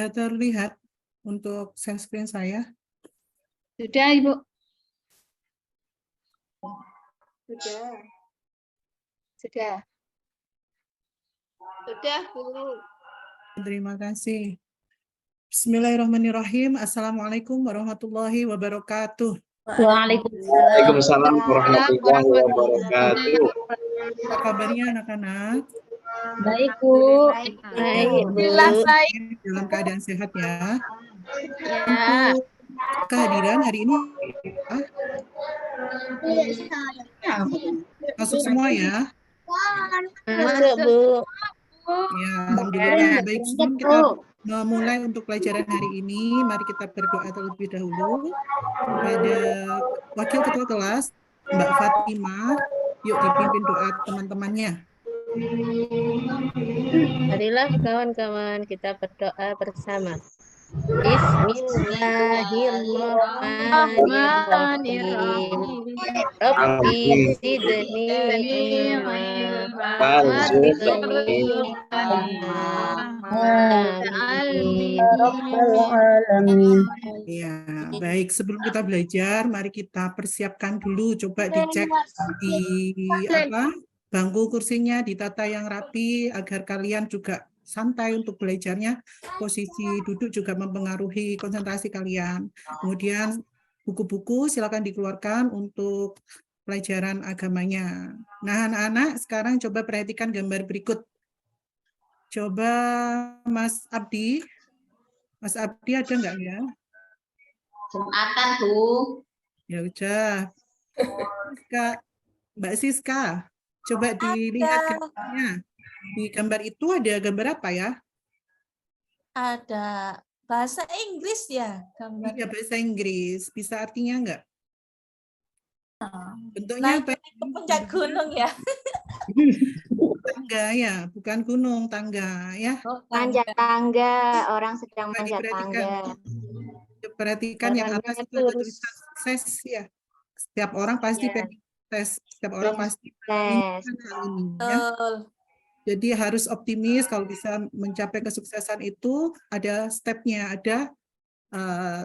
Sudah terlihat untuk share screen saya? Sudah, Ibu. Sudah. Sudah, Bu. Terima kasih. Bismillahirrahmanirrahim. Assalamualaikum warahmatullahi wabarakatuh. Waalaikumsalam warahmatullahi wabarakatuh. Apa kabarnya anak-anak? Baik, Bu. Baik, Bu. Dalam keadaan sehat ya. Ya. Untuk kehadiran hari ini masuk semua ya. Masuk, Bu. Ya, alhamdulillah. Baik, sebelum kita memulai untuk pelajaran hari ini, mari kita berdoa terlebih dahulu kepada Wakil Ketua Kelas, Mbak Fatimah. Yuk dipimpin doa teman-temannya. Marilah kawan-kawan kita berdoa bersama. Bismillahirrahmanirrahim. Rabbi zidni ilma warzuqni Alamin. Ya, baik. Sebelum kita belajar, mari kita persiapkan dulu. Coba dicek di bangku kursinya, ditata yang rapi agar kalian juga santai untuk belajarnya. Posisi duduk juga mempengaruhi konsentrasi kalian. Kemudian buku-buku silakan dikeluarkan untuk pelajaran agamanya. Nah, anak-anak sekarang coba perhatikan gambar berikut. Coba Mas Abdi. Mas Abdi ada nggak ya? Jumatan, Bu. Ya udah. Mbak Siska, coba dilihat gambarnya. Di gambar itu ada gambar apa ya? Ada bahasa Inggris ya gambar. Iya, bahasa Inggris. Bisa artinya enggak? Bentuknya Naik apa? ke puncak gunung ya. Tangga ya, bukan gunung, tangga ya. Manjat tangga, orang sedang Coba manjat tangga. Perhatikan yang atas itu ada tulisan sukses ya. Setiap orang pasti pengen sukses. Setiap orang pasti menginginkan hal ini ya. Betul. Jadi harus optimis kalau bisa mencapai kesuksesan itu ada stepnya, ada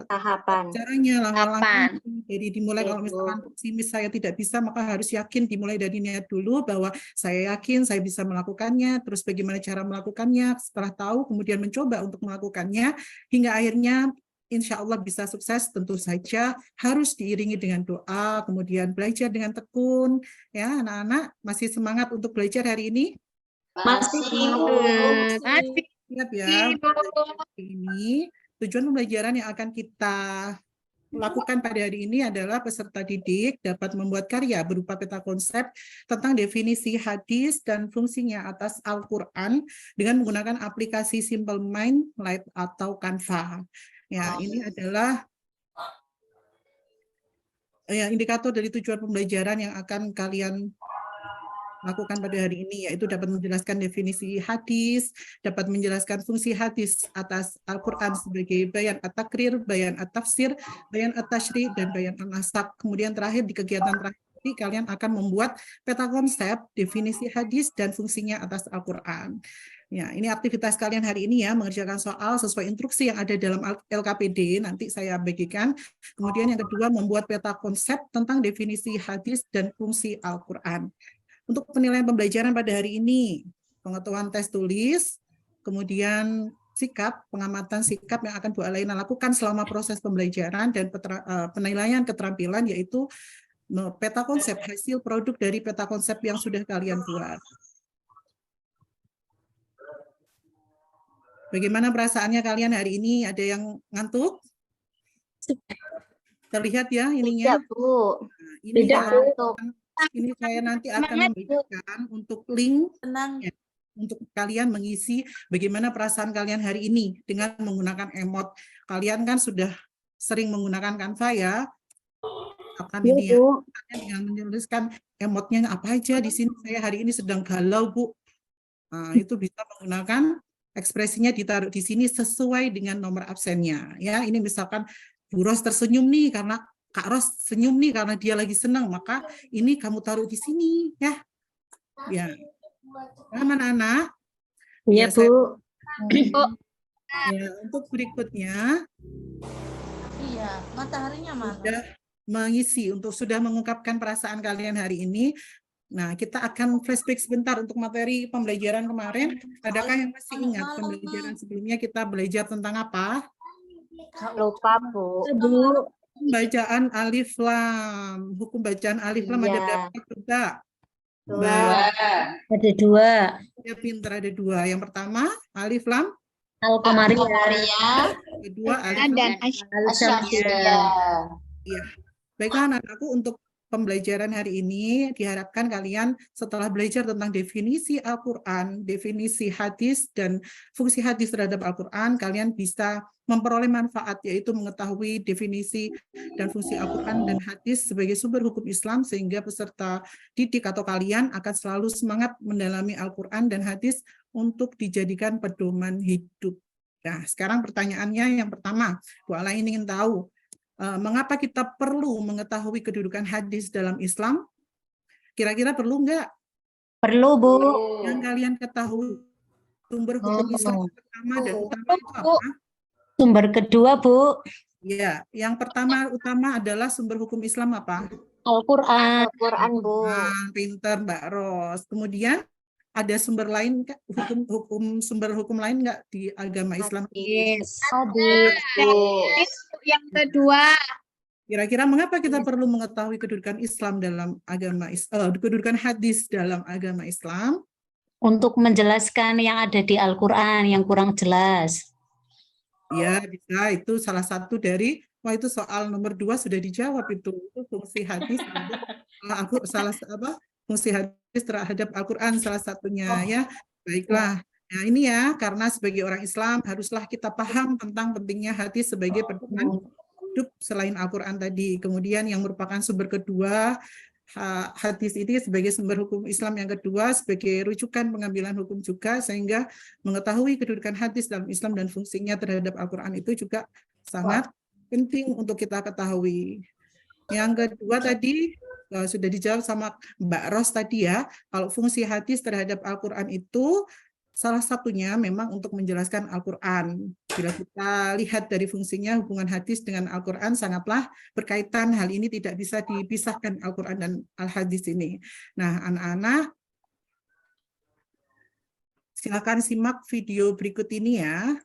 Tahapan. caranya, langkah-langkah. Jadi dimulai kalau misalkan optimis saya tidak bisa, maka harus yakin dimulai dari niat dulu bahwa saya yakin saya bisa melakukannya, terus bagaimana cara melakukannya, setelah tahu kemudian mencoba untuk melakukannya, hingga akhirnya insya Allah bisa sukses. Tentu saja harus diiringi dengan doa, kemudian belajar dengan tekun. Ya, anak-anak masih semangat untuk belajar hari ini? Masih. Ingat ya, ini tujuan pembelajaran yang akan kita lakukan pada hari ini adalah peserta didik dapat membuat karya berupa peta konsep tentang definisi hadis dan fungsinya atas Al-Quran dengan menggunakan aplikasi Simple Mind, Light, atau Canva. Ya, ini adalah indikator dari tujuan pembelajaran yang akan kalian lakukan pada hari ini, yaitu dapat menjelaskan definisi hadis, dapat menjelaskan fungsi hadis atas Al-Quran sebagai bayan at-takrir, bayan at-tafsir, bayan at-tashri, dan bayan an-nasab. Kemudian terakhir di kegiatan terakhir kalian akan membuat peta konsep, definisi hadis, dan fungsinya atas Al-Quran. Ya, ini aktivitas kalian hari ini ya, mengerjakan soal sesuai instruksi yang ada dalam LKPD, nanti saya bagikan. Kemudian yang kedua, membuat peta konsep tentang definisi hadis dan fungsi Al-Quran. Untuk penilaian pembelajaran pada hari ini, pengetahuan tes tulis, kemudian sikap, pengamatan sikap yang akan Bu Alaina lakukan selama proses pembelajaran, dan penilaian keterampilan yaitu peta konsep, hasil produk dari peta konsep yang sudah kalian buat. Bagaimana perasaannya kalian hari ini? Ada yang ngantuk? Terlihat ya ininya? Tidak, Bu. Nah, ini Tidak, Bu. Ini saya nanti akan memberikan untuk link ya, untuk kalian mengisi bagaimana perasaan kalian hari ini dengan menggunakan emot. Kalian kan sudah sering menggunakan Canva ya. Akan ini ya, dengan menuliskan emotnya apa aja di sini. Saya hari ini sedang galau, Bu. Nah, itu bisa menggunakan ekspresinya ditaruh di sini sesuai dengan nomor absennya. Ya, ini misalkan Bu Ros tersenyum nih karena Kak Ros senyum nih karena dia lagi senang, maka ini kamu taruh di sini ya. Ya. Anak-anak? Iya, Bu. Ya, untuk berikutnya Iya, mataharinya mana? sudah mengungkapkan perasaan kalian hari ini. Nah, kita akan flashback sebentar untuk materi pembelajaran kemarin. Adakah yang masih ingat pembelajaran sebelumnya kita belajar tentang apa? Lupa, Bu. Bacaan alif lam. Hukum bacaan alif lam ada Iya. berapa coba? Dua. Ada 2. Ya, pintar, ada 2. Yang pertama alif lam, Al-Qamariyah. kedua alif lam. Dan Al-Syamsiyah. Iya. Baiklah anak-anakku, untuk pembelajaran hari ini diharapkan kalian setelah belajar tentang definisi Al-Quran, definisi hadis, dan fungsi hadis terhadap Al-Quran, kalian bisa memperoleh manfaat, yaitu mengetahui definisi dan fungsi Al-Quran dan hadis sebagai sumber hukum Islam, sehingga peserta didik atau kalian akan selalu semangat mendalami Al-Quran dan hadis untuk dijadikan pedoman hidup. Nah, sekarang pertanyaannya yang pertama, Bu Ala ingin tahu, mengapa kita perlu mengetahui kedudukan hadis dalam Islam? Kira-kira perlu nggak? Perlu, Bu. Yang kalian ketahui sumber hukum Islam pertama dan utama itu apa? Sumber kedua, Bu. Ya, yang pertama utama adalah sumber hukum Islam apa? Al-Quran. Al-Quran, Bu. Nah, pinter Mbak Ros. Kemudian ada sumber lain, sumber hukum lain nggak di agama Islam? Yes. Yang kedua. Kira-kira mengapa kita perlu mengetahui kedudukan Islam dalam agama kedudukan hadis dalam agama Islam? Untuk menjelaskan yang ada di Al-Quran yang kurang jelas. Ya, bisa. Itu salah satu dari, itu soal nomor 2 sudah dijawab itu fungsi hadis terhadap fungsi hadis terhadap Al-Quran salah satunya, ya. Baiklah. Nah, ini ya, karena sebagai orang Islam haruslah kita paham tentang pentingnya hadis sebagai pedoman hidup selain Al-Quran tadi. Kemudian yang merupakan sumber kedua, hadis ini sebagai sumber hukum Islam yang kedua, sebagai rujukan pengambilan hukum juga, sehingga mengetahui kedudukan hadis dalam Islam dan fungsinya terhadap Al-Quran itu juga sangat penting untuk kita ketahui. Yang kedua tadi sudah dijawab sama Mbak Ros tadi ya, kalau fungsi hadis terhadap Al-Quran itu salah satunya memang untuk menjelaskan Al-Quran. Bila kita lihat dari fungsinya, hubungan hadis dengan Al-Quran sangatlah berkaitan. Hal ini tidak bisa dipisahkan Al-Quran dan Al-Hadis ini. Nah, anak-anak, silakan simak video berikut ini ya.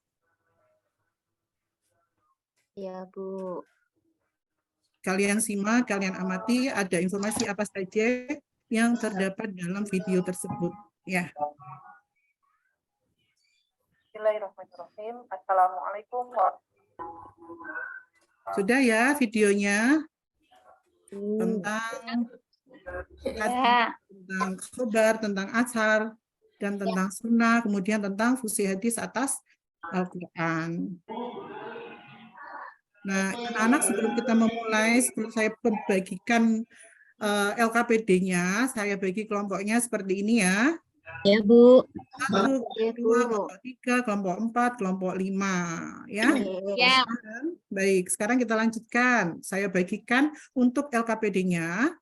Ya, Bu. Kalian simak, kalian amati, ada informasi apa saja yang terdapat dalam video tersebut. Ya. Bismillahirrahmanirrahim. Assalamualaikum Sudah ya videonya tentang tentang khobar, tentang ashar, dan tentang sunnah, kemudian tentang fungsi hadis atas Al-Quran. Nah, anak-anak, sebelum kita memulai, sebelum saya bagikan LKPD-nya, saya bagi kelompoknya seperti ini ya. Ya, Bu. 1, 2, kelompok 3, kelompok 4, kelompok 5. Ya. Ya. Baik, sekarang kita lanjutkan. Saya bagikan untuk LKPD-nya.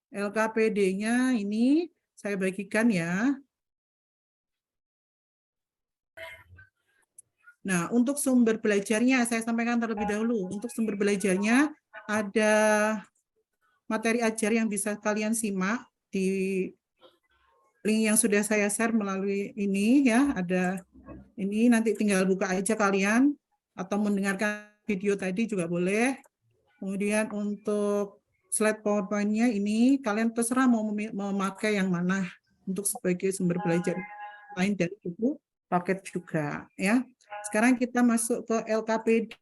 LKPD-nya ini saya bagikan ya. Nah, untuk sumber belajarnya saya sampaikan terlebih dahulu. Untuk sumber belajarnya ada materi ajar yang bisa kalian simak di link yang sudah saya share melalui ini ya. Ada ini, nanti tinggal buka aja kalian atau mendengarkan video tadi juga boleh. Kemudian untuk slide PowerPoint-nya ini kalian terserah mau memakai yang mana untuk sebagai sumber belajar lain dari buku paket juga ya. Sekarang kita masuk ke LKPD.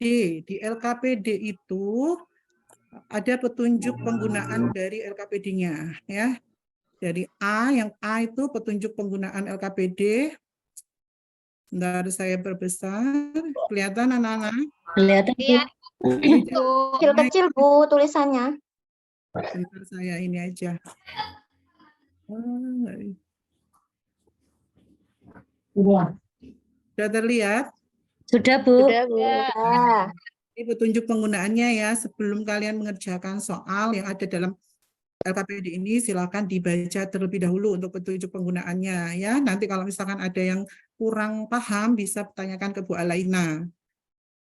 Di LKPD itu ada petunjuk penggunaan dari LKPD-nya ya. Dari A, yang A itu petunjuk penggunaan LKPD. Bentar, saya perbesar. Kelihatan anak-anak? Kelihatan, Bu. Kecil-kecil, Bu, tulisannya. Bentar, saya ini aja. Sudah terlihat? Sudah, Bu. Ya. Ini petunjuk penggunaannya ya, sebelum kalian mengerjakan soal yang ada dalam LKPD ini silakan dibaca terlebih dahulu untuk petunjuk penggunaannya ya. Nanti kalau misalkan ada yang kurang paham bisa tanyakan ke Bu Alaina.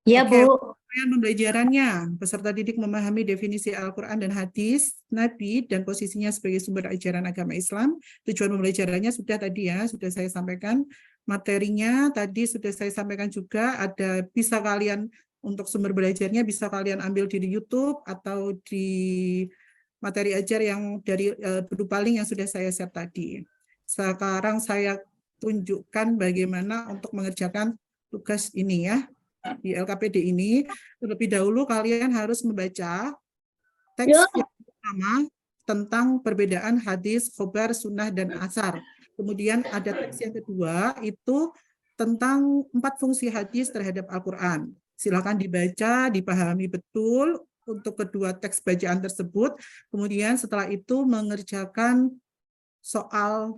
Ya, Oke, Bu. pembelajarannya, peserta didik memahami definisi Al-Quran dan hadis Nabi dan posisinya sebagai sumber ajaran agama Islam. Tujuan pembelajarannya sudah tadi ya, sudah saya sampaikan. Materinya tadi sudah saya sampaikan juga, ada bisa kalian untuk sumber belajarnya bisa kalian ambil di YouTube atau di materi ajar yang dari berupa link yang sudah saya share tadi. Sekarang saya tunjukkan bagaimana untuk mengerjakan tugas ini ya. Di LKPD ini, terlebih dahulu kalian harus membaca teks yang pertama tentang perbedaan hadis, khobar, sunnah, dan asar. Kemudian ada teks yang kedua, itu tentang 4 fungsi hadis terhadap Al-Quran. Silakan dibaca, dipahami betul untuk kedua teks bacaan tersebut. Kemudian setelah itu mengerjakan soal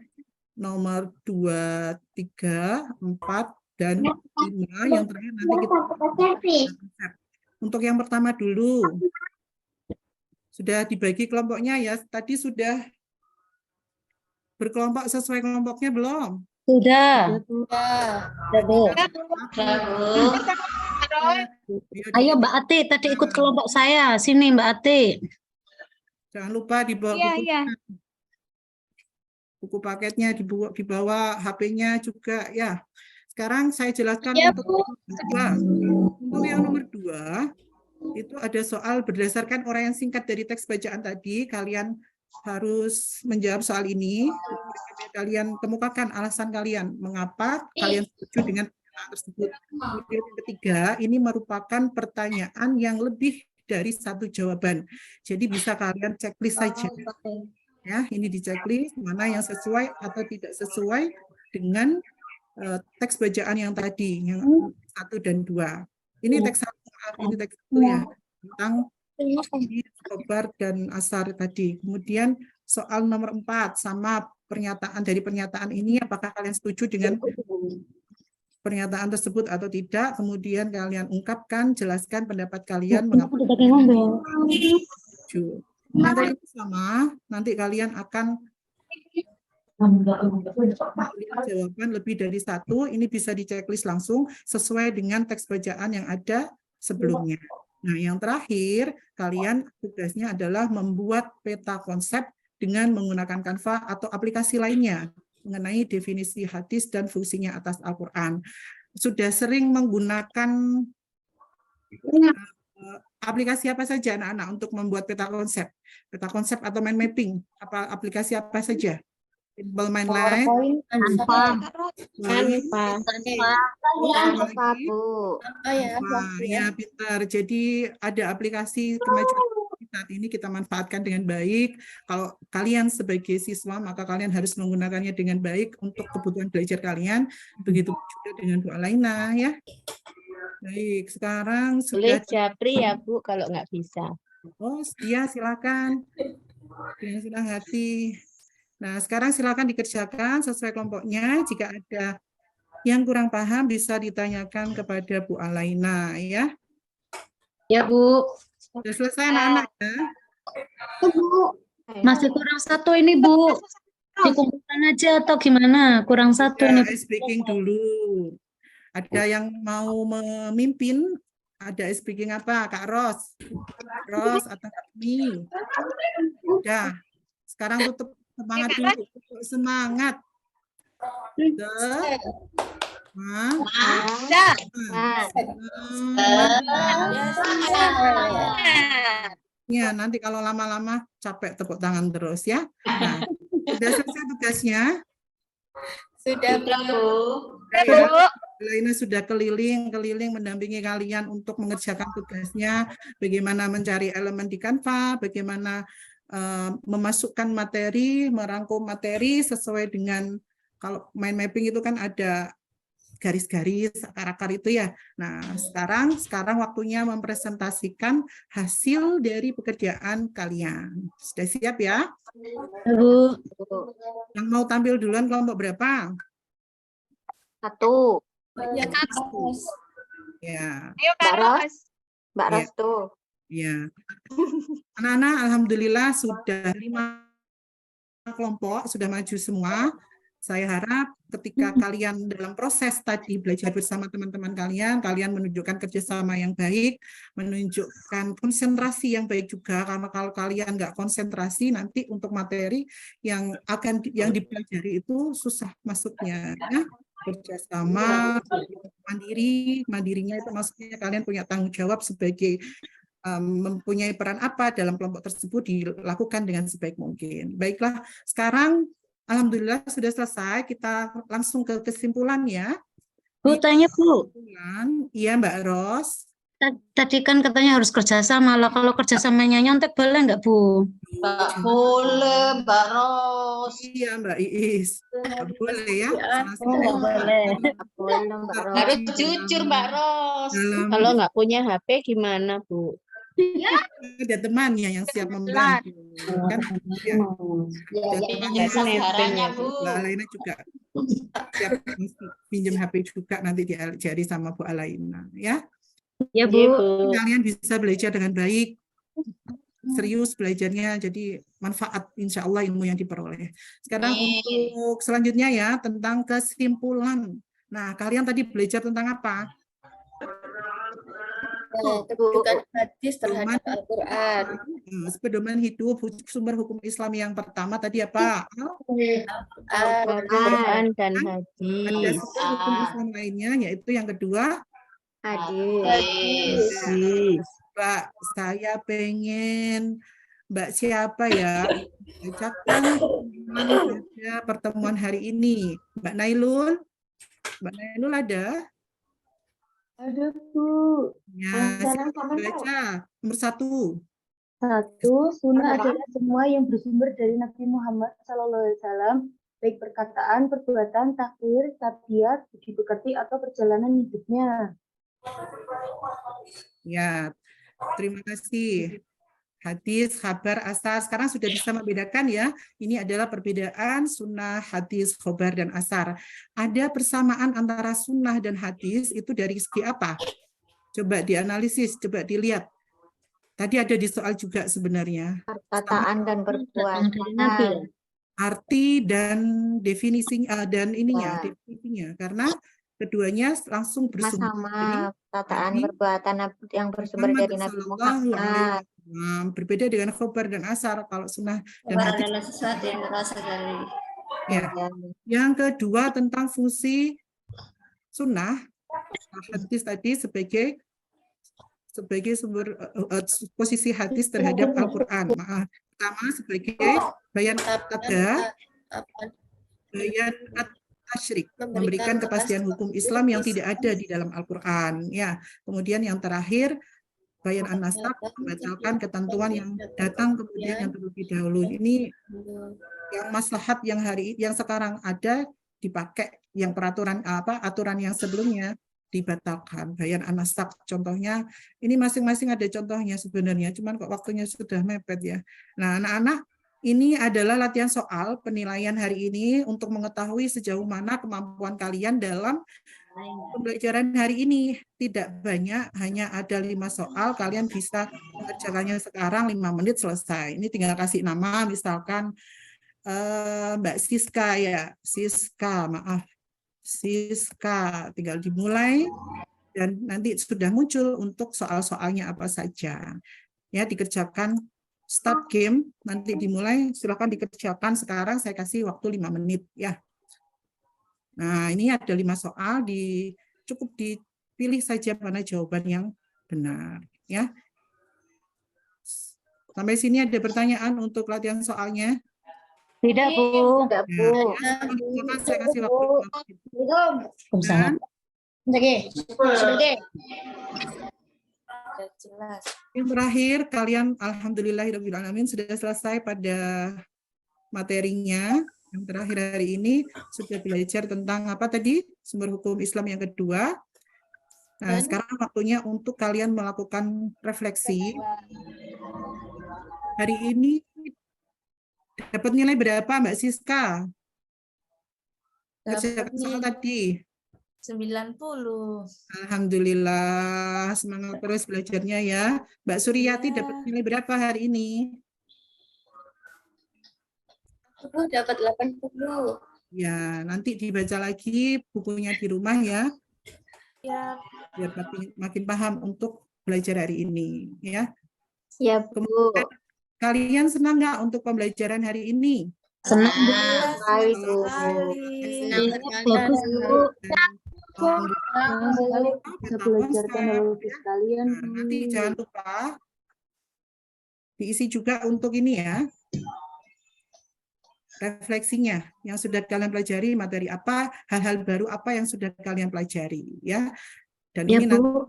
nomor 2, 3, 4, dan 5 yang terakhir nanti kita untuk yang pertama dulu sudah dibagi kelompoknya ya, tadi sudah berkelompok sesuai kelompoknya belum? Sudah. Sudah. Bu. Ayo Mbak Ati, tadi ikut Nah, kelompok saya. Sini Mbak Ati. jangan lupa dibawa buku paketnya, dibawa HP-nya juga ya. Sekarang saya jelaskan untuk yang nomor 2 itu ada soal berdasarkan uraian singkat dari teks bacaan tadi. Kalian harus menjawab soal ini. Kalian kemukakan alasan kalian mengapa kalian setuju dengan pernyataan tersebut. Kemudian yang ketiga, ini merupakan pertanyaan yang lebih dari 1 jawaban. Jadi bisa kalian checklist saja. Ya, ini di checklist mana yang sesuai atau tidak sesuai dengan teks bacaan yang tadi, yang 1 dan 2. Ini teks 1, ini teks 1 ya, tentang khobar dan asar tadi. Kemudian soal nomor 4, sama pernyataan dari pernyataan ini, apakah kalian setuju dengan pernyataan tersebut atau tidak. Kemudian kalian ungkapkan, jelaskan pendapat kalian mengapa setuju. Materi sama, nanti kalian akan jawaban lebih dari 1, ini bisa di checklist langsung sesuai dengan teks bacaan yang ada sebelumnya. Nah, yang terakhir, kalian tugasnya adalah membuat peta konsep dengan menggunakan Canva atau aplikasi lainnya mengenai definisi hadis dan fungsinya atas Al-Quran. Sudah sering menggunakan aplikasi apa saja anak-anak untuk membuat peta konsep? Peta konsep atau mind mapping? Aplikasi apa saja? Simple Mindlight, ya pintar. Jadi ada aplikasi kemajuan saat ini kita manfaatkan dengan baik. Kalau kalian sebagai siswa maka kalian harus menggunakannya dengan baik untuk kebutuhan belajar kalian. Begitu juga dengan Bu Alaina ya. Baik, sekarang sudah japri ya Bu kalau nggak bisa. Oh iya silakan. Dengan senang hati. Nah, sekarang silakan dikerjakan sesuai kelompoknya. Jika ada yang kurang paham, bisa ditanyakan kepada Bu Alaina, ya. Ya, Bu. Sudah selesai, anak-anak, ya? Masih kurang 1 ini, Bu. Dikumpulkan aja atau gimana? Kurang 1 ini. Speaking dulu. Ada yang mau memimpin? Ada speaking apa? Kak Ros? Ros atau Kak Mi? Udah. Sekarang tutup. Semangat dulu, semangat. Ya, nanti kalau lama-lama capek tepuk tangan terus ya. Nah, sudah selesai tugasnya? Sudah, Bu. Lainnya sudah keliling mendampingi kalian untuk mengerjakan tugasnya, bagaimana mencari elemen di Canva, bagaimana memasukkan materi, merangkum materi sesuai dengan, kalau mind mapping itu kan ada garis-garis, akar-akar itu ya. Nah, sekarang waktunya mempresentasikan hasil dari pekerjaan kalian. Sudah siap ya? Bu. Yang mau tampil duluan kelompok berapa? 1. Ya, Ya. Mbak Ros tuh. Ya. Anak-anak alhamdulillah sudah 5 kelompok sudah maju semua. Saya harap ketika kalian dalam proses tadi belajar bersama teman-teman kalian, kalian menunjukkan kerjasama yang baik, menunjukkan konsentrasi yang baik juga, karena kalau kalian nggak konsentrasi nanti untuk materi yang dipelajari itu susah masuknya. Ya. Kerjasama, mandirinya itu maksudnya kalian punya tanggung jawab sebagai mempunyai peran apa dalam kelompok tersebut dilakukan dengan sebaik mungkin. Baiklah, sekarang alhamdulillah sudah selesai. Kita langsung ke kesimpulan ya. Bu, tanya Bu. Iya Mbak Ros. Tadi kan katanya harus kerjasama lah. Kalau kerjasamanya nyontek boleh nggak Bu? Nggak boleh, Mbak Ros. Iya Mbak Iis. Nggak boleh ya. Nggak boleh. Harus jujur, Mbak Ros. Kalau nggak punya HP gimana, Bu? Ada temannya yang siap membantu. Kan? Ya. Ya, Temannya sasarannya, Bu. Mbak Alaina juga siap pinjam HP juga nanti diajari sama Bu Alaina ya. Ya Bu. Kalian bisa belajar dengan baik, serius belajarnya, jadi manfaat insya Allah ilmu yang diperoleh. Sekarang untuk selanjutnya ya tentang kesimpulan. Nah kalian tadi belajar tentang apa? Kedudukan hadis terhadap Al-Quran. Pedoman hidup sumber hukum Islam yang pertama tadi apa? Al-Quran dan Ada hadis. sumber hukum Islam lainnya yaitu yang kedua Hadis. Mbak, saya pengen Mbak siapa ya? Bacakan pada pertemuan hari ini. Mbak Nailul? Mbak Nailul ada? Ada Bu. Ya, silakan baca. Nomor 1. 1. Sunnah adalah semua yang bersumber dari Nabi Muhammad SAW, baik perkataan, perbuatan, takbir, tabiat, budi pekerti atau perjalanan hidupnya. Ya, terima kasih. Hadis, khabar, asar. Sekarang sudah bisa membedakan ya. Ini adalah perbedaan sunnah, hadis, khabar, dan asar. Ada persamaan antara sunnah dan hadis itu dari segi apa? Coba dianalisis, coba dilihat. Tadi ada di soal juga sebenarnya. Perkataan dan perbuatan. Arti dan definisinya dan definisinya. Karena keduanya langsung bersumber Sama perkataan perbuatan yang bersumber dari Nabi Muhammad. Berbeda dengan khobar dan asar. Kalau sunnah dan hadis adalah sesuatu yang berasal dari ya. Yang kedua tentang fungsi sunnah, hadis tadi sebagai sumber posisi hadis terhadap Al-Quran. Pertama sebagai bayan bayan tasyrik, memberikan kepastian hukum Islam yang tidak ada di dalam Al-Quran. Ya, kemudian yang terakhir bayan an-nasakh, membatalkan ketentuan yang datang kemudian yang terlebih dahulu. Ini yang maslahat yang sekarang ada dipakai, yang aturan yang sebelumnya dibatalkan. Bayan an-nasakh contohnya, ini masing-masing ada contohnya sebenarnya, cuman kok waktunya sudah mepet ya. Nah, anak-anak, ini adalah latihan soal penilaian hari ini untuk mengetahui sejauh mana kemampuan kalian dalam pembelajaran hari ini. Tidak banyak, hanya ada 5 soal, kalian bisa mengerjakannya sekarang 5 menit selesai. Ini tinggal kasih nama, misalkan Mbak Siska ya, Siska, tinggal dimulai dan nanti sudah muncul untuk soal-soalnya apa saja. Ya, dikerjakan start game, nanti dimulai, silakan dikerjakan sekarang, saya kasih waktu 5 menit ya. Nah, ini ada 5 soal, cukup dipilih saja mana jawaban yang benar ya. Sampai sini ada pertanyaan untuk latihan soalnya? Tidak Bu. Tidak, Bu. Ya, saya kasih waktu. Dan, jelas. yang terakhir, kalian alhamdulillahirrahmanirrahim sudah selesai pada materinya. Yang terakhir hari ini sudah belajar tentang apa tadi? Sumber hukum Islam yang kedua. Nah, sekarang waktunya untuk kalian melakukan refleksi. Hari ini dapat nilai berapa Mbak Siska? Kerjakan soal tadi. 90. Alhamdulillah, semangat terus belajarnya ya. Mbak Suryati Iya. dapat nilai berapa hari ini? Aku dapat 80. Ya, nanti dibaca lagi bukunya di rumah ya, Ya. biar makin paham untuk belajar hari ini ya. Ya, Bu. Kemudian, kalian senang nggak untuk pembelajaran hari ini? Senang, Bu. Sekali, Bu. Bagus, Bu. Senang sekali bisa belajar teknologi sekalian, Nah, nanti Bu. jangan lupa diisi juga untuk ini ya, refleksinya yang sudah kalian pelajari, materi apa, hal-hal baru apa yang sudah kalian pelajari ya. Dan Ya, ini nanti Bu.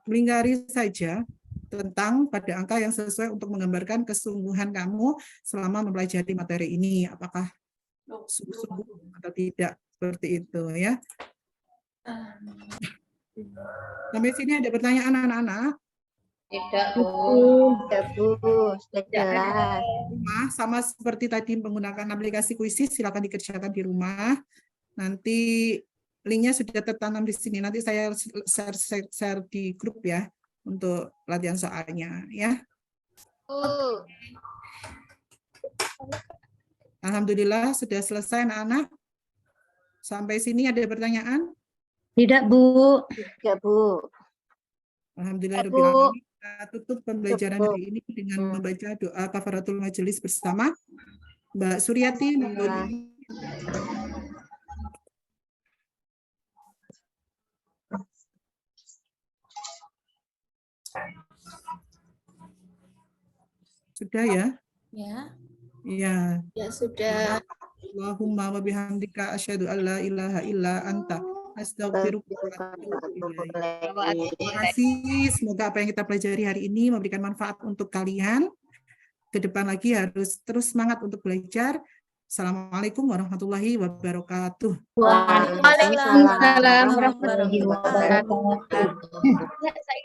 dilingkari saja tentang pada angka yang sesuai untuk menggambarkan kesungguhan kamu selama mempelajari materi ini, apakah sungguh-sungguh atau tidak, seperti itu ya. Sampai sini ada pertanyaan anak-anak? Tidak, Bu. Ya, Bu. Sudah jelas. Rumah sama seperti tadi menggunakan aplikasi kuisis, silakan dikerjakan di rumah. Nanti linknya sudah tertanam di sini. Nanti saya share di grup ya untuk latihan soalnya ya. Alhamdulillah sudah selesai anak-anak. Sampai sini ada pertanyaan? Tidak, Bu. Ya, Bu. Alhamdulillah Bu. Rabbil Alamin. Kita tutup pembelajaran Bu. hari ini dengan membaca doa kafaratul majelis bersama. Mbak Suryati, monggo. Sudah ya? Ya. Iya. Ya sudah. Allahumma wa bihamdika asyhadu an la ilaha illa anta astaghfiruka wa atubu ilaik. Terima kasih. Semoga apa yang kita pelajari hari ini memberikan manfaat untuk kalian. Ke depan lagi harus terus semangat untuk belajar. Assalamualaikum warahmatullahi wabarakatuh. Waalaikumsalam warahmatullahi wabarakatuh. Ya, saya